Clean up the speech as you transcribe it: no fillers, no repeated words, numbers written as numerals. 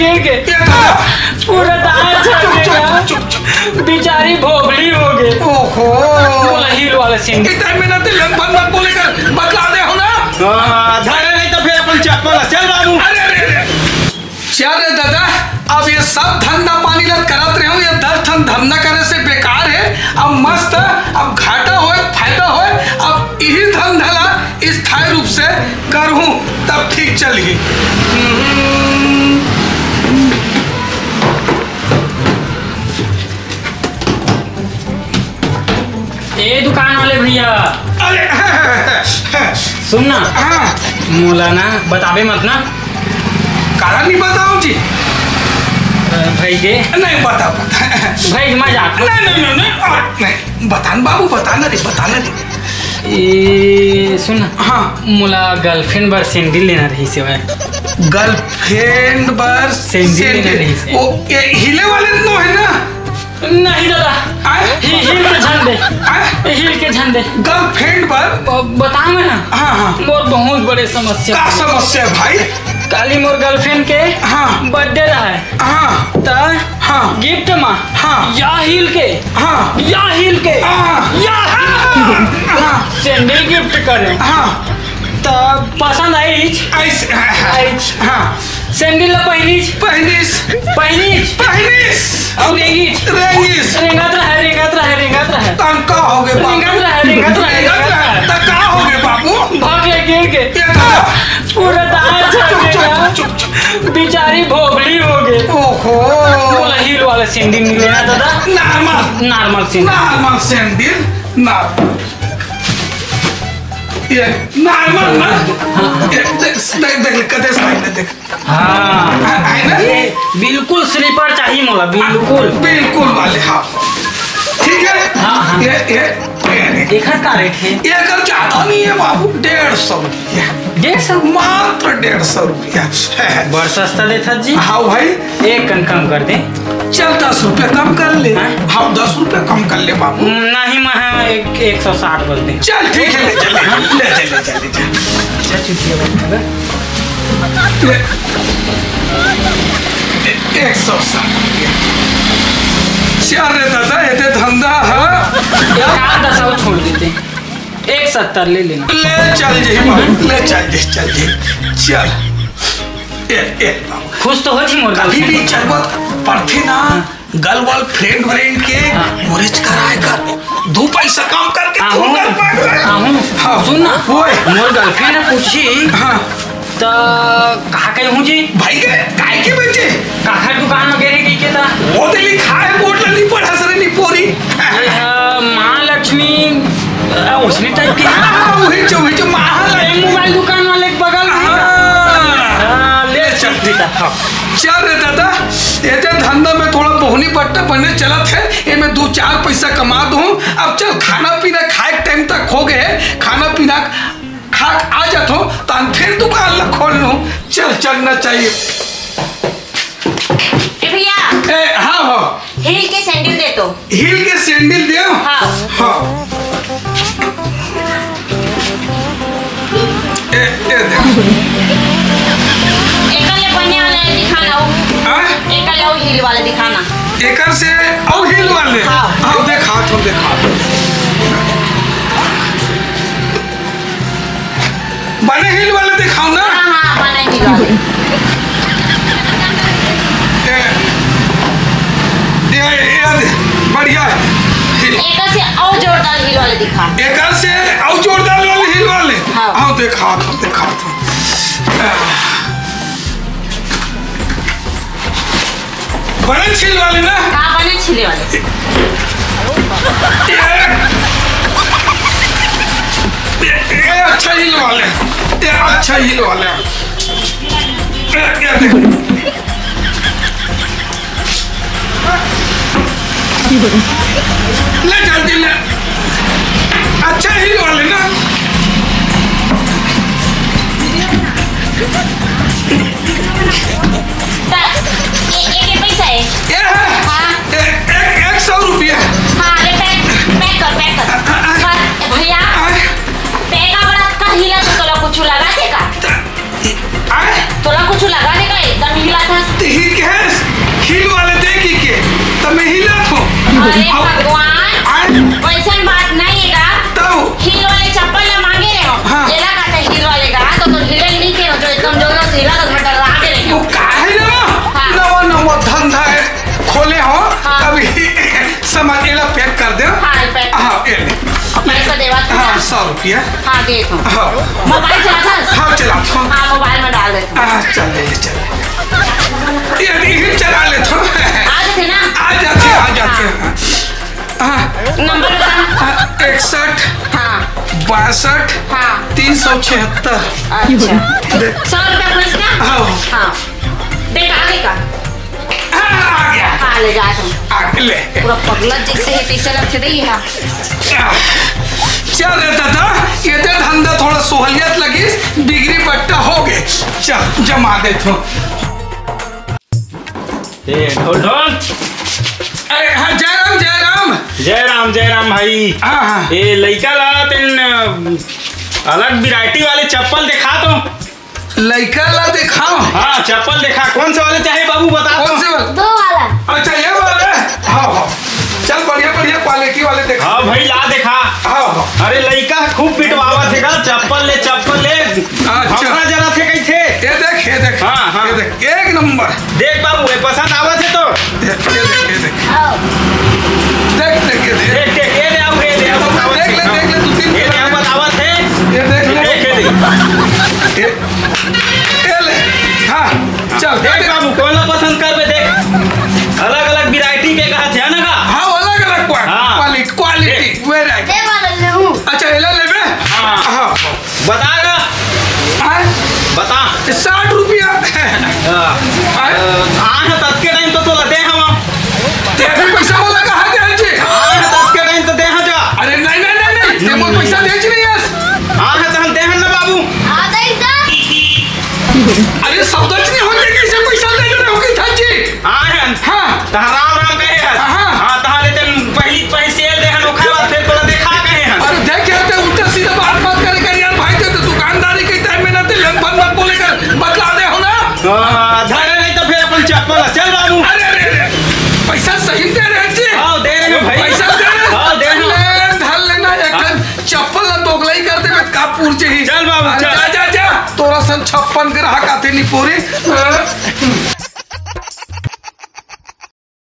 गिर के पूरा दांत छूट गया, बेचारी भोगली हो गई। ओहो हील वाला सीन टाइम में ना लगभग मत बोलेगा, बतला दे हो ना। धरे नहीं तो फिर अपन चप्पल चल बाबू। अरे चल रे दादा, अब ये सब धंधा पानी लग करत रहे हो, ये 10 धंधा करे से बेकार है। अब मस्त अब घाटा होए फायदा होए, अब यही धंधा ला स्थायी रूप से करहूं तब ठीक चली। ए दुकान वाले भैया, अरे सुन ना, मौलाना बतावे मत ना। कारण नहीं बताऊं जी? भाई दे नहीं बता भाई मजाक नहीं बतान बाबू, बताना रे बताना रे। सुन, हाँ मोला गर्लफ्रेंड बर सैंडल लेना रही से। गर्लफ्रेंड बर सैंडल लेना रही से। वो ये हिले वाले तो है ना? नहीं दादा, हिल के झंडे, हिल के झंडे गर्लफ्रेंड पर बता मैं ना। हाँ हाँ मोर बहुत बड़े समस्या। क्या समस्या है भाई? काली मोर गर्लफ्रेंड के बर्थडे रहा है। गिफ्ट में या हिल के या हिल के या सैंडल गिफ्ट करे। तब पसंद आई सैंडल पहनीस और रेंगत रहे तंका हो गए बाबू, भाग ले गिर के पूरा दांत छूट गया, बेचारी भोगली हो गई। ओहो हील वाला सैंडल नहीं लेना दादा, नॉर्मल सैंडल ये नॉर्मल ना। देख कदे साइड देख। हाँ बिल्कुल स्लीपर चाहिए मोला, बिल्कुल वाले। हाँ ठीक है। ये देखा का रेट है? ये अगर ज्यादा नहीं है बाबू, 150 रुपया। 150? मात्र 150 रुपया। बड़ सस्ता देता जी। हाँ भाई, एक कम कर दे। चल 10 रुपया कम कर ले। हाँ 10 रुपया कम कर ले बाबू। नहीं मैं 160 बोल दे। चल ठीक है, ले चल 160 रुपया। रे दादा ये धंधा है। 10 छोड़ देते, 170 ले लेना। ले चल जी बाबू, ले चल जी चल। खुश तो हो जी मोर कभी भी जरूरत पड़ती ना गर्ल फ्रेंड के मोरेज कराए कर 2 पैसा काम करके सुन ना, मोर गर्लफ्रेंड ने पूछी तो कहा कहीं हूँ जी भाई के काय के बच्चे काखर दुकान में गए की था वो तो लिखा है बोर्ड नहीं पढ़ा सर नहीं पूरी माँ लक्ष्मी उसने टाइप की वही जो मोबाइल दुकान वाले के बगल चल रे दादा, ये धंधा में थोड़ा बोहनी पट्टा बनने चला थे, ये में 2-4 पैसा कमा दूं। अब चल खाना पीना खाए टाइम तक हो गए, खाना पीना खा आ जातो तो फिर दुकान ला खोल लूं। चल चलना चाहिए। भैया हाँ हिल के सैंडल दे तो। हिल के सैंडल दे। हाँ हिल वाले दिखाना। एकर से और हिल वाले। हाँ देखा बने हिल वाले दिखाओ ना। हाँ बने हिल वाले। बढ़िया। एकर से और जोरदार हिल वाले दिखा। एकर से और जोरदार वाले हिल वाले। हाँ देखा बने छिल वाले ना। हाँ बने छिले वाले। अच्छा हिल वाले। ले जल्दी ले। अच्छा हिल वाले ना। पैसा है? 100 रुपया। हाँ ले पैक कर भैया। पैका बड़ा का हिला तो तोला कुछ लगा देगा? तोला कुछ लगा देगा? एकदम हिला था। हिल के हील वाले देखी के तो मैं हिलत हूँ। अरे भगवान, वैसन बात नहीं है तो हील वाले चप्पल ना मांगे रहे हो। हाँ। जेला का हील वाले का तो हील नहीं के हो जो एकदम जोरों से हिला तो डर रहा के वो काहे ना हाँ। नवा नवा धंधा है खोले हो हाँ। अभी समझ एला पैक कर दे। हाँ, पैक। हाँ ये ले। पैसा देवा था। हाँ 100 रुपया। हाँ दे तू। हाँ मोबाइल चलाता? हाँ चलाता हूँ। हाँ मोबाइल में डाल दे। हाँ चल ये चला ले तो आ जाते ना? आ जाते हाँ। नंबर बता। 61 हाँ 62 हाँ 376। अच्छा 100 रुपया खुश ना? हाँ हाँ देख आगे का। आ गया। हाँ ले जा तुम। आगे ले पूरा पगला जैसे है तैसे रख दे यहाँ। चल रे दादा ये दे धंधा थोड़ा सोहलियत लगी बिगड़ी बट्टा हो गए। चल जमा दे तो। ढोल ढोल। अरे हाँ जय राम जय राम भाई। हाँ ये लड़का ला तेन अलग वैरायटी वाले चप्पल दिखा तो। लड़का ला दिखाओ। हाँ चप्पल दिखा, कौन से वाले चाहे बाबू बता कौन से वाले? 2 वाला। अच्छा ये वाले। हाँ चल बढ़िया क्वालिटी वाले दिखा। हाँ भाई ला दिखा। हाँ अरे लड़का खूब पिटवावा थे का चप्पल ले अच्छा। हमरा जरा थे कहीं थे। ये देख हाँ। ये देख एक नंबर। देख बाबू ये पसंद आवा थे तो देख ये देख आओ। देख ये देख देख देख ये ले आओ ये ले आओ बतावा देख ले 2-3 ये ले आओ बतावा थे ये देख ले देख ये ले। हाँ चल देख बाबू कौन ला पसंद कर बे देख अलग अलग वैरायटी के कहा थे ना का। हाँ अलग क्वालिटी वेराइटी। ये वाला ले हूँ। अच्छा ये ले हाँ बताएगा बता 60 रुपया। तब के टाइम तो लदे हम तेरे पैसा वाला कहा दे जी। तब के टाइम तो दे जा। अरे नहीं ते मोर पैसा दे जी नहीं यस। तो हम दे ना बाबू। आ गई जा। अरे सौदा नहीं होने कैसे पैसा दे रहे हो कि था जी। हाँ हाँ राम राम